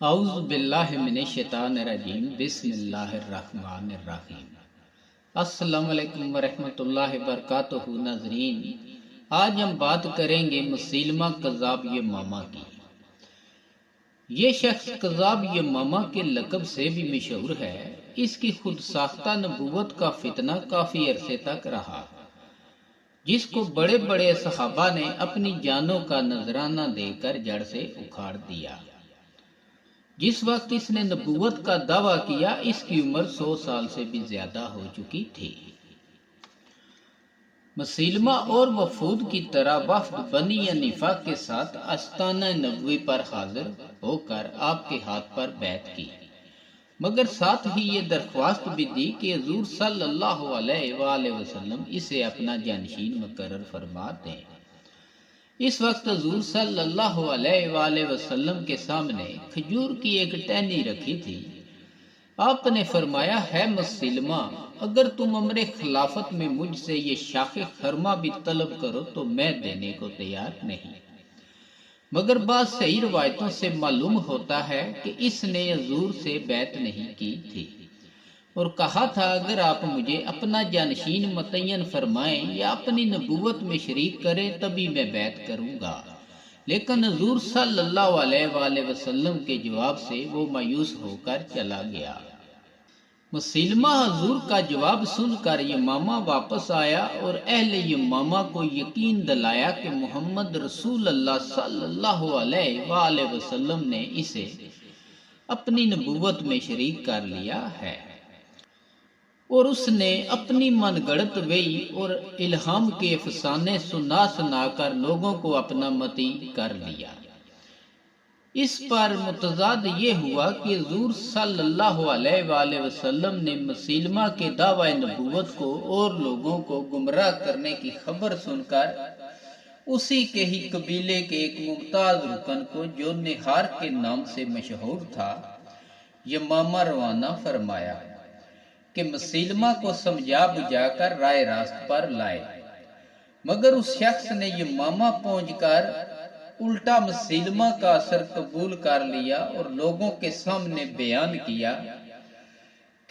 اعوذ باللہ من الشیطان الرجیم بسم اللہ الرحمن الرحیم۔ السلام علیکم ورحمۃ اللہ وبرکاتہ۔ ناظرین، آج ہم بات کریں گے مسیلمہ کذاب یمامہ کی۔ یہ شخص کذاب یمامہ کے لقب سے بھی مشہور ہے۔ اس کی خود ساختہ نبوت کا فتنہ کافی عرصے تک رہا، جس کو بڑے بڑے صحابہ نے اپنی جانوں کا نذرانہ دے کر جڑ سے اکھاڑ دیا۔ جس وقت اس نے نبوت کا دعویٰ کیا، اس کی عمر 100 سال سے بھی زیادہ ہو چکی تھی۔ مسیلمہ اور وفود کی طرح وفد بنی ینیفہ کے ساتھ آستانہ نبوی پر حاضر ہو کر آپ کے ہاتھ پر بیعت کی، مگر ساتھ ہی یہ درخواست بھی دی کہ حضور صلی اللہ علیہ وآلہ وسلم اسے اپنا جانشین مقرر فرما دیں۔ اس وقت حضور صلی اللہ علیہ وآلہ وسلم کے سامنے کھجور کی ایک ٹہنی رکھی تھی۔ آپ نے فرمایا، ہے مسلمہ، اگر تم امر خلافت میں مجھ سے یہ شاخ خرما بھی طلب کرو تو میں دینے کو تیار نہیں، مگر بعض صحیح روایتوں سے معلوم ہوتا ہے کہ اس نے حضور سے بیعت نہیں کی تھی اور کہا تھا، اگر آپ مجھے اپنا جانشین متعین فرمائیں یا اپنی نبوت میں شریک کریں تبھی میں بیعت کروں گا۔ لیکن حضور صلی اللہ علیہ وآلہ وسلم کے جواب سے وہ مایوس ہو کر چلا گیا۔ مسیلمہ حضور کا جواب سن کر یمامہ واپس آیا اور اہل یمامہ کو یقین دلایا کہ محمد رسول اللہ صلی اللہ علیہ وآلہ وسلم نے اسے اپنی نبوت میں شریک کر لیا ہے، اور اس نے اپنی من گڑت وحی اور الہام کے افسانے سنا کر لوگوں کو اپنا متی کر لیا۔ اس پر متضاد یہ ہوا کہ حضور صلی اللہ علیہ وآلہ وسلم نے مسیلمہ کے دعوی نبوت کو اور لوگوں کو گمراہ کرنے کی خبر سن کر اسی کے ہی قبیلے کے ایک ممتاز رکن کو، جو نہار کے نام سے مشہور تھا، یمامہ روانہ فرمایا کہ مسیلمہ کو سمجھا بجھا کر رائے راست پر لائے، مگر اس شخص نے یمامہ پہنچ کر الٹا مسیلمہ کا اثر قبول کر لیا اور لوگوں کے سامنے بیان کیا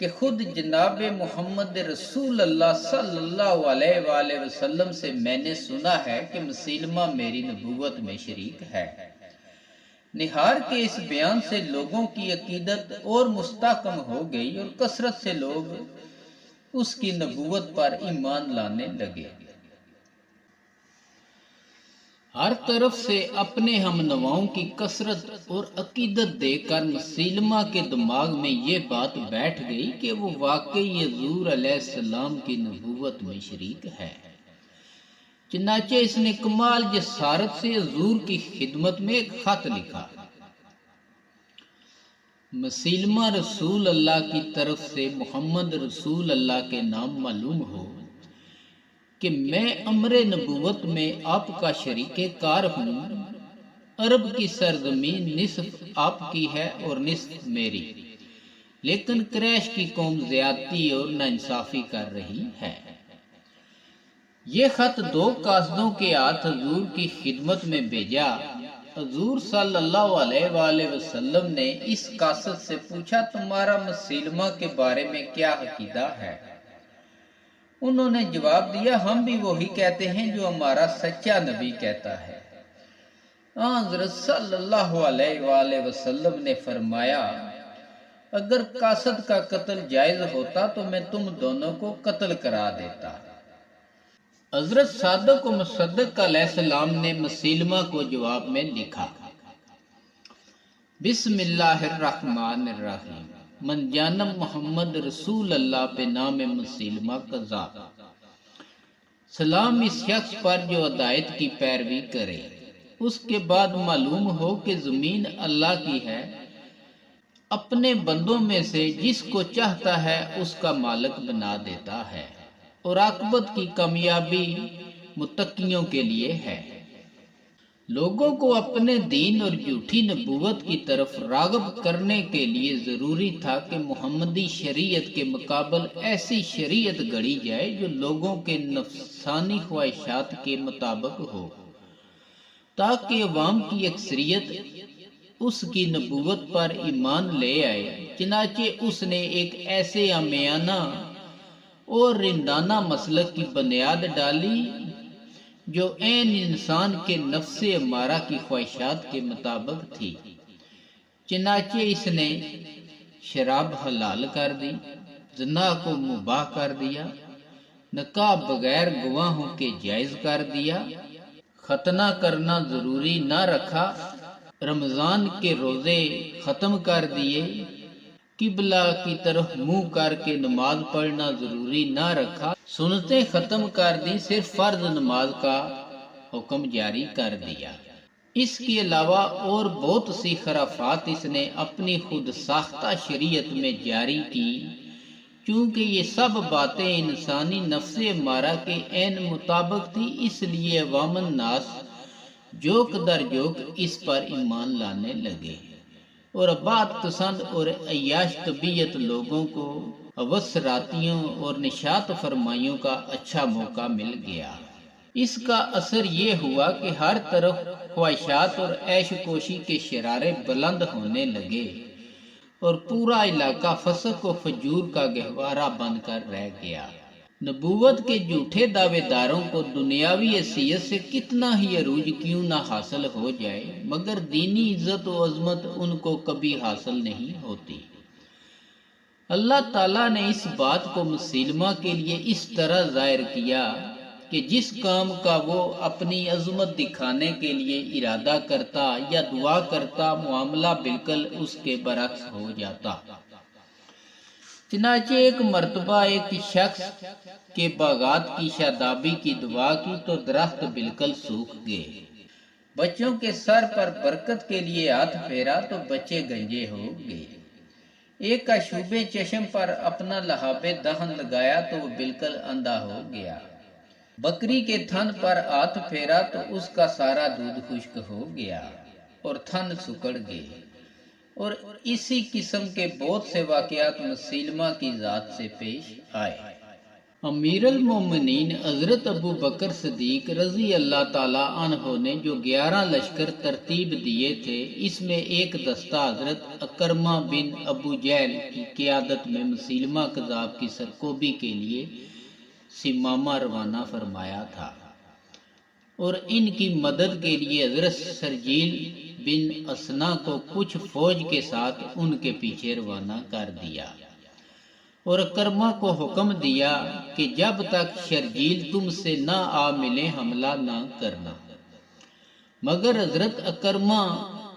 کہ خود جناب محمد رسول اللہ صلی اللہ علیہ وآلہ وسلم سے میں نے سنا ہے کہ مسیلمہ میری نبوت میں شریک ہے۔ نہار کے اس بیان سے لوگوں کی عقیدت اور مستحکم ہو گئی اور کثرت سے لوگ اس کی نبوت پر ایمان لانے لگے۔ ہر طرف سے اپنے ہم نواؤں کی کثرت اور عقیدت دیکھ کر مسیلمہ کے دماغ میں یہ بات بیٹھ گئی کہ وہ واقعی حضور علیہ السلام کی نبوت میں شریک ہے۔ چنانچہ اس نے کمال جسارت سے حضور کی خدمت میں ایک خط لکھا۔ مسیلمہ رسول اللہ کی طرف سے محمد رسول اللہ کے نام معلوم ہو کہ میں امر نبوت میں آپ کا شریک کار ہوں۔ عرب کی سرزمین نصف آپ کی ہے اور نصف میری، لیکن قریش کی قوم زیادتی اور ناانصافی کر رہی ہے۔ یہ خط 2 قاصدوں کے ہاتھ حضور کی خدمت میں بھیجا۔ حضور صلی اللہ علیہ وآلہ وسلم نے اس قاصد سے پوچھا، تمہارا مسیلمہ کے بارے میں کیا عقیدہ ہے؟ انہوں نے جواب دیا، ہم بھی وہی کہتے ہیں جو ہمارا سچا نبی کہتا ہے۔ حضرت صلی اللہ علیہ وآلہ وسلم نے فرمایا، اگر قاصد کا قتل جائز ہوتا تو میں تم دونوں کو قتل کرا دیتا۔ حضرت صادق و مصدق علیہ السلام نے مسیلمہ کو جواب میں لکھا، بسم اللہ الرحمن الرحیم، من جانب محمد رسول اللہ پہ نام مسیلمہ کذاب، سلام اس شخص پر جو ہدایت کی پیروی کرے، اس کے بعد معلوم ہو کہ زمین اللہ کی ہے، اپنے بندوں میں سے جس کو چاہتا ہے اس کا مالک بنا دیتا ہے، اور عاقبت کی کامیابی متقیوں کے لیے ہے۔ لوگوں کو اپنے دین اور جھوٹی نبوت کی طرف راغب کرنے کے لیے ضروری تھا کہ محمدی شریعت کے مقابل ایسی شریعت گھڑی جائے جو لوگوں کے نفسانی خواہشات کے مطابق ہو، تاکہ عوام کی اکثریت اس کی نبوت پر ایمان لے آئے، چنانچہ اس نے ایک ایسے عامیانہ اور رندانہ مسلک کی بنیاد ڈالی جو عین انسان کے نفس امارہ کی خواہشات کے مطابق تھی۔ چنانچہ اس نے شراب حلال کر دی، زنا کو مباح کر دیا، نکاح بغیر گواہوں کے جائز کر دیا، ختنہ کرنا ضروری نہ رکھا، رمضان کے روزے ختم کر دیے، قبلہ کی طرف منہ کر کے نماز پڑھنا ضروری نہ رکھا، سنتیں ختم کر دی، صرف فرض نماز کا حکم جاری کر دیا۔ اس کے علاوہ اور بہت سی خرافات اس نے اپنی خود ساختہ شریعت میں جاری کی، چونکہ یہ سب باتیں انسانی نفس امارہ کے عین مطابق تھی، اس لیے عوام الناس جوک در جوک اس پر ایمان لانے لگے، اور بات پسند اور عیاش طبیعت لوگوں کو ہوس راتیوں اور نشاط فرمائیوں کا اچھا موقع مل گیا۔ اس کا اثر یہ ہوا کہ ہر طرف خواہشات اور عیش کوشی کے شرارے بلند ہونے لگے، اور پورا علاقہ فسق و فجور کا گہوارہ بن کر رہ گیا۔ نبوت کے جھوٹے دعوے داروں کو دنیاوی حیثیت سے کتنا ہی عروج کیوں نہ حاصل ہو جائے، مگر دینی عزت و عظمت ان کو کبھی حاصل نہیں ہوتی۔ اللہ تعالیٰ نے اس بات کو مسلمہ کے لیے اس طرح ظاہر کیا کہ جس کام کا وہ اپنی عظمت دکھانے کے لیے ارادہ کرتا یا دعا کرتا، معاملہ بالکل اس کے برعکس ہو جاتا۔ چنانچہ ایک مرتبہ ایک شخص کے باغات کی شادابی کی دعا کی تو درخت بالکل سوکھ گئے۔ بچوں کے سر پر برکت کے لیے ہاتھ پھیرا تو بچے گنجے ہو گئے۔ ایک کا شوبے چشم پر اپنا لہاب دہن لگایا تو وہ بالکل اندھا ہو گیا۔ بکری کے تھن پر ہاتھ پھیرا تو اس کا سارا دودھ خشک ہو گیا اور تھن سکڑ گئے، اور اسی قسم کے بہت سے واقعات مسلمہ کی ذات سے پیش آئے۔ امیر المومنین حضرت ابو بکر صدیق رضی اللہ تعالی عنہ نے جو 11 لشکر ترتیب دیے تھے، اس میں ایک دستہ حضرت اکرمہ بن ابو جہل کی قیادت میں مسلمہ کذاب کی سرکوبی کے لیے سمامہ روانہ فرمایا تھا، اور ان کی مدد کے لیے حضرت سرجیل بن اسنا کو کچھ فوج کے ساتھ ان کے پیچھے روانہ کر دیا، اور اکرمہ کو حکم دیا کہ جب تک شرجیل تم سے نہ آ ملے حملہ نہ کرنا، مگر حضرت اکرمہ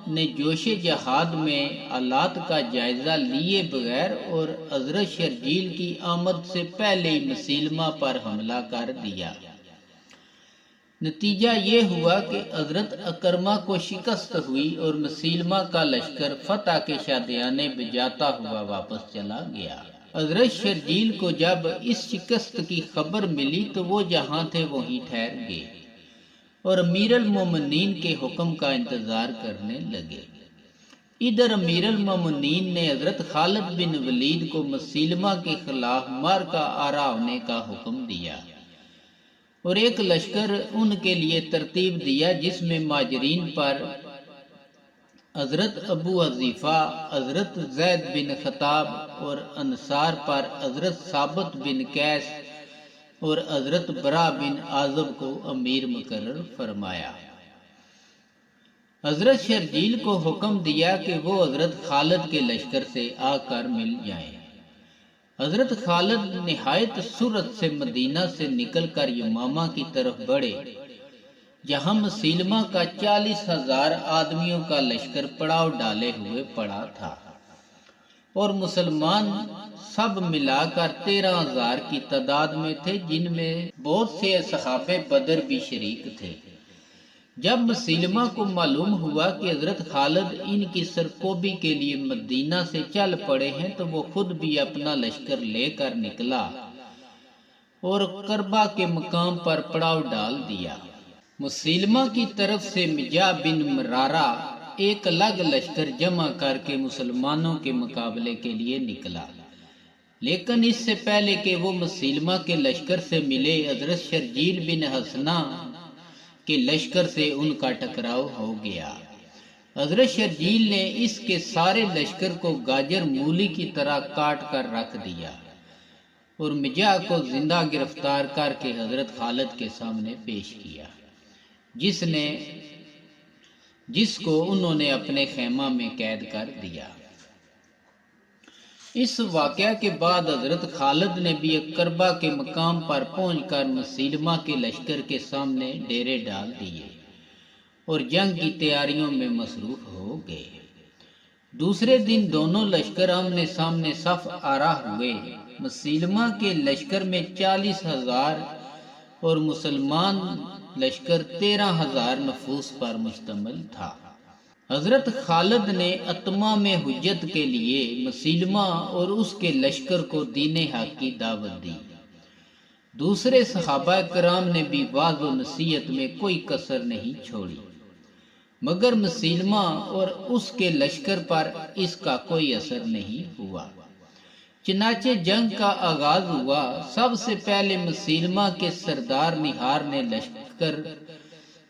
نے جوش جہاد میں حالات کا جائزہ لیے بغیر اور حضرت شرجیل کی آمد سے پہلے ہی مسلمہ پر حملہ کر دیا۔ نتیجہ یہ ہوا کہ حضرت اکرمہ کو شکست ہوئی اور مسلمہ کا لشکر فتح کے شادیانے بجاتا ہوا واپس چلا گیا۔ حضرت شرجیل کو جب اس شکست کی خبر ملی تو وہ جہاں تھے وہیں ٹھہر گئے اور امیر المومنین کے حکم کا انتظار کرنے لگے۔ ادھر امیر المومنین نے حضرت خالد بن ولید کو مسلمہ کے خلاف معرکہ آرا ہونے کا حکم دیا، اور ایک لشکر ان کے لیے ترتیب دیا جس میں مہاجرین پر حضرت ابو حذیفہ، حضرت زید بن خطاب، اور انصار پر حضرت ثابت بن قیس اور حضرت برا بن عازب کو امیر مقرر فرمایا۔ حضرت شرجیل کو حکم دیا کہ وہ حضرت خالد کے لشکر سے آ کر مل جائیں۔ حضرت خالد نہایت سرعت سے مدینہ سے نکل کر یمامہ کی طرف بڑھے، جہاں مسلمہ کا 40,000 آدمیوں کا لشکر پڑاؤ ڈالے ہوئے پڑا تھا، اور مسلمان سب ملا کر 13,000 کی تعداد میں تھے، جن میں بہت سے اصحاب بدر بھی شریک تھے۔ جب مسلمہ کو معلوم ہوا کہ حضرت خالد ان کی سرکوبی کے لیے مدینہ سے چل پڑے ہیں تو وہ خود بھی اپنا لشکر لے کر نکلا اور کربا کے مقام پر پڑاؤ ڈال دیا۔ مسلمہ کی طرف سے مجا بن مرارہ ایک الگ لشکر جمع کر کے مسلمانوں کے مقابلے کے لیے نکلا، لیکن اس سے پہلے کہ وہ مسلمہ کے لشکر سے ملے، حضرت شرجیل بن حسنہ کے لشکر سے ان کا ٹکراؤ ہو گیا۔ حضرت شرجیل نے اس کے سارے لشکر کو گاجر مولی کی طرح کاٹ کر رکھ دیا اور مجاح کو زندہ گرفتار کر کے حضرت خالد کے سامنے پیش کیا، جس کو انہوں نے اپنے خیمہ میں قید کر دیا۔ اس واقعہ کے بعد حضرت خالد نے بھی اقربہ کے مقام پر پہنچ کر مسیلمہ کے لشکر کے سامنے ڈیرے ڈال دیے اور جنگ کی تیاریوں میں مصروف ہو گئے۔ دوسرے دن دونوں لشکر آمنے سامنے صف آراہ ہوئے۔ مسیلمہ کے لشکر میں 40,000 اور مسلمان لشکر 13,000 نفوس پر مشتمل تھا۔ حضرت خالد نے اتمام حجت کے لیے مسیلمہ اور اس کے لشکر کو دین حق کی دعوت دی۔ دوسرے صحابہ کرام نے بھی وعظ و نصیحت میں کوئی کسر نہیں چھوڑی، مگر مسیلمہ اور اس کے لشکر پر اس کا کوئی اثر نہیں ہوا۔ چنانچہ جنگ کا آغاز ہوا۔ سب سے پہلے مسیلمہ کے سردار نہار نے لشکر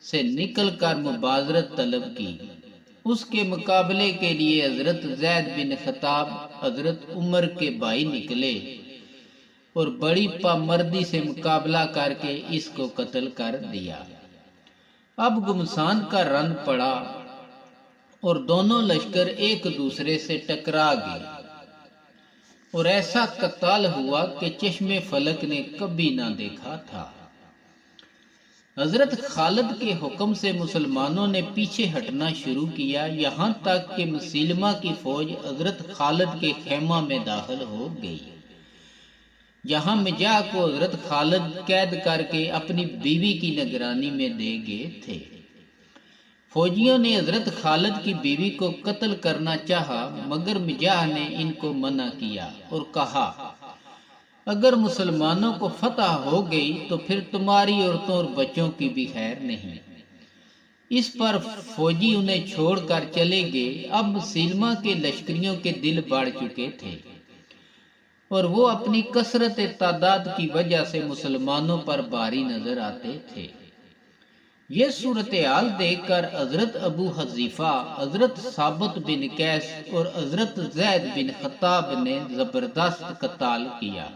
سے نکل کر مبازرت طلب کی۔ اس کے مقابلے کے لیے حضرت زید بن خطاب حضرت عمر کے بھائی نکلے اور بڑی پامردی سے مقابلہ کر کے اس کو قتل کر دیا۔ اب گھمسان کا رن پڑا اور دونوں لشکر ایک دوسرے سے ٹکرا گئے اور ایسا قتال ہوا کہ چشم فلک نے کبھی نہ دیکھا تھا۔ حضرت خالد کے حکم سے مسلمانوں نے پیچھے ہٹنا شروع کیا، یہاں تک کہ مسیلمہ کی فوج حضرت خالد کے خیمہ میں داخل ہو گئی، جہاں مجاح کو حضرت خالد قید کر کے اپنی بیوی کی نگرانی میں دے گئے تھے۔ فوجیوں نے حضرت خالد کی بیوی کو قتل کرنا چاہا، مگر مجاح نے ان کو منع کیا اور کہا، اگر مسلمانوں کو فتح ہو گئی تو پھر تمہاری عورتوں اور بچوں کی بھی خیر نہیں۔ اس پر فوجی انہیں چھوڑ کر چلے گئے۔ اب مسیلمہ کے لشکریوں کے دل بڑھ چکے تھے اور وہ اپنی کثرت تعداد کی وجہ سے مسلمانوں پر بھاری نظر آتے تھے۔ یہ صورتحال دیکھ کر حضرت ابو حذیفہ، حضرت ثابت بن قیس اور حضرت زید بن خطاب نے زبردست قتال کیا۔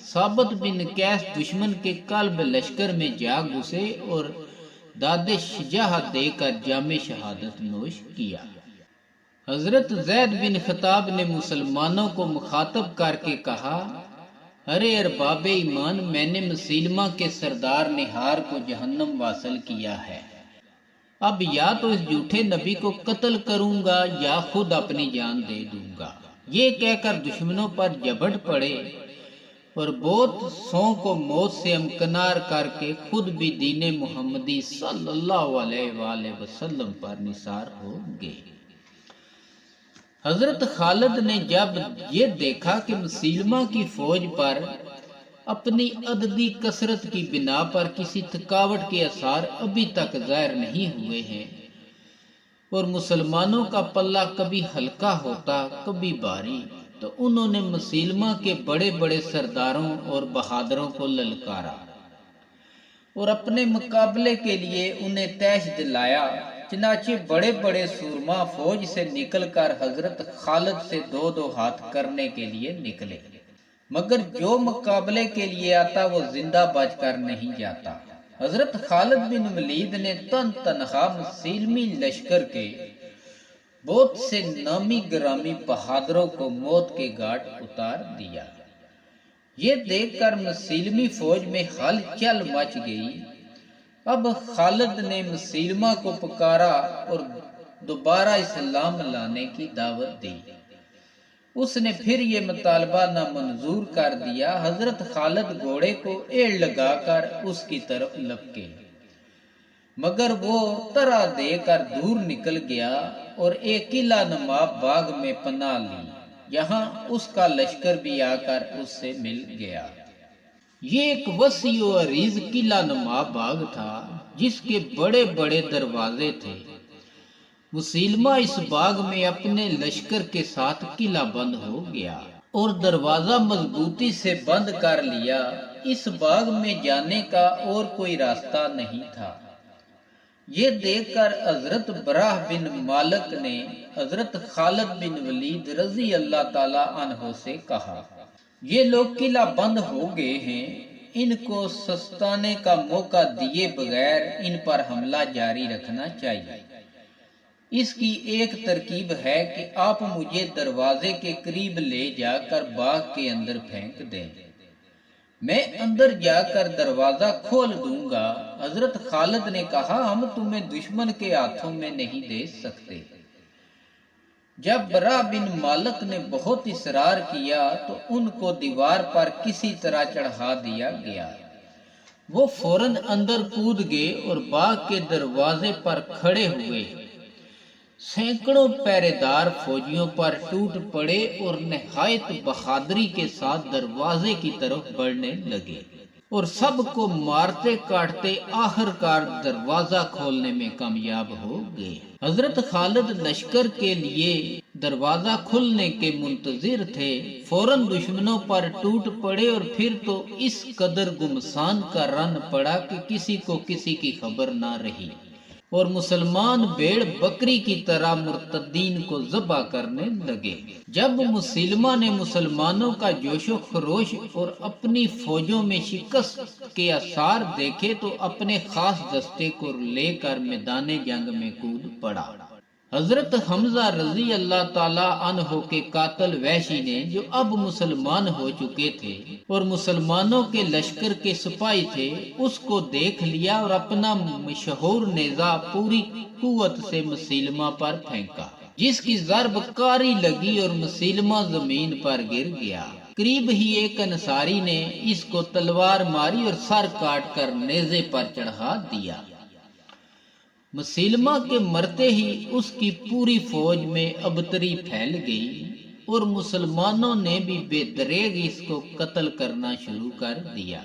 ثابت بن قیس دشمن کے قلب لشکر میں جا گھسے اور داد شجاعت دے کر جام شہادت نوش کیا۔ حضرت زید بن خطاب نے مسلمانوں کو مخاطب کر کے کہا، ارے ارباب ایمان، میں نے مسیلمہ کے سردار نہار کو جہنم واصل کیا ہے۔ اب یا تو اس جھوٹے نبی کو قتل کروں گا یا خود اپنی جان دے دوں گا۔ یہ کہہ کر دشمنوں پر جھپٹ پڑے اور بہت سو کو موت سے امکنار کر کے خود بھی دین محمدی صلی اللہ علیہ وآلہ وسلم پر نثار ہو گئے۔ حضرت خالد نے جب یہ دیکھا کہ مسیلمہ کی فوج پر اپنی عددی کثرت کی بنا پر کسی تھکاوٹ کے آثار ابھی تک ظاہر نہیں ہوئے ہیں اور مسلمانوں کا پلہ کبھی ہلکا ہوتا کبھی بھاری، تو انہوں نے مسیلمہ کے بڑے بڑے سرداروں اور بہادروں کو للکارا اور اپنے مقابلے کے لیے انہیں تیش دلایا۔ چنانچہ بڑے بڑے سورما فوج سے نکل کر حضرت خالد سے دو دو ہاتھ کرنے کے لیے نکلے، مگر جو مقابلے کے لیے آتا وہ زندہ بچ کر نہیں جاتا۔ حضرت خالد بن ولید نے تنہا مسیلمی لشکر کے بہت سے نامی گرامی بہادروں کو موت کے گھاٹ اتار دیا۔ یہ دیکھ کر مسیلمی فوج میں ہلچل مچ گئی۔ اب خالد نے مسیلمہ کو پکارا اور دوبارہ اسلام لانے کی دعوت دی۔ اس نے پھر یہ مطالبہ نامنظور کر دیا۔ حضرت خالد گھوڑے کو ایڑ لگا کر اس کی طرف لپکے، مگر وہ طرح دے کر دور نکل گیا اور ایک قلعہ نما باغ میں پناہ لی، یہاں اس کا لشکر بھی آ کر اس سے مل گیا۔ یہ ایک وسیع و عریض قلعہ نما باغ تھا جس کے بڑے بڑے دروازے تھے۔ مسیلمہ اس باغ میں اپنے لشکر کے ساتھ قلعہ بند ہو گیا اور دروازہ مضبوطی سے بند کر لیا۔ اس باغ میں جانے کا اور کوئی راستہ نہیں تھا۔ یہ دیکھ کر حضرت براہ بن مالک نے حضرت خالد بن ولید رضی اللہ تعالی عنہ سے کہا، یہ لوگ قلعہ بند ہو گئے ہیں، ان کو سستانے کا موقع دیے بغیر ان پر حملہ جاری رکھنا چاہیے۔ اس کی ایک ترکیب ہے کہ آپ مجھے دروازے کے قریب لے جا کر باغ کے اندر پھینک دیں، میں اندر جا کر دروازہ کھول دوں گا۔ حضرت خالد نے کہا، ہم تمہیں دشمن کے ہاتھوں میں نہیں دے سکتے۔ جب براہ بن مالک نے بہت اصرار کیا تو ان کو دیوار پر کسی طرح چڑھا دیا گیا۔ وہ فوراً اندر کود گئے اور باغ کے دروازے پر کھڑے ہوئے۔ سینکڑوں پہرے دار فوجیوں پر ٹوٹ پڑے اور نہایت بہادری کے ساتھ دروازے کی طرف بڑھنے لگے اور سب کو مارتے کاٹتے آخر کار دروازہ کھولنے میں کامیاب ہو گئے۔ حضرت خالد لشکر کے لیے دروازہ کھلنے کے منتظر تھے، فوراً دشمنوں پر ٹوٹ پڑے اور پھر تو اس قدر گمسان کا رن پڑا کہ کسی کو کسی کی خبر نہ رہی اور مسلمان بھیڑ بکری کی طرح مرتدین کو ذبح کرنے لگے۔ جب مسلمہ نے مسلمانوں کا جوش و خروش اور اپنی فوجوں میں شکست کے آثار دیکھے تو اپنے خاص دستے کو لے کر میدان جنگ میں کود پڑا۔ حضرت حمزہ رضی اللہ تعالی عنہ کے قاتل وحشی نے، جو اب مسلمان ہو چکے تھے اور مسلمانوں کے لشکر کے سپاہی تھے، اس کو دیکھ لیا اور اپنا مشہور نیزہ پوری قوت سے مسلمہ پر پھینکا، جس کی ضرب کاری لگی اور مسلمہ زمین پر گر گیا۔ قریب ہی ایک انصاری نے اس کو تلوار ماری اور سر کاٹ کر نیزے پر چڑھا دیا۔ مسلمہ کے مرتے ہی اس کی پوری فوج میں ابتری پھیل گئی اور مسلمانوں نے بھی بے دریغ اس کو قتل کرنا شروع کر دیا،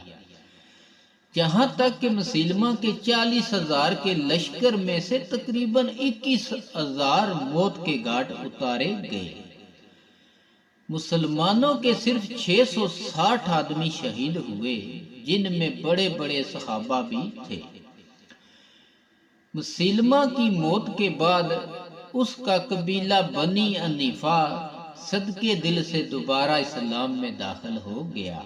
جہاں تک کہ مسلمہ کے 40,000 کے لشکر میں سے تقریباً 21,000 موت کے گھاٹ اتارے گئے۔ مسلمانوں کے صرف 660 آدمی شہید ہوئے، جن میں بڑے بڑے صحابہ بھی تھے۔ مسلمہ کی موت کے بعد اس کا قبیلہ بنی حنیفہ صدقے دل سے دوبارہ اسلام میں داخل ہو گیا۔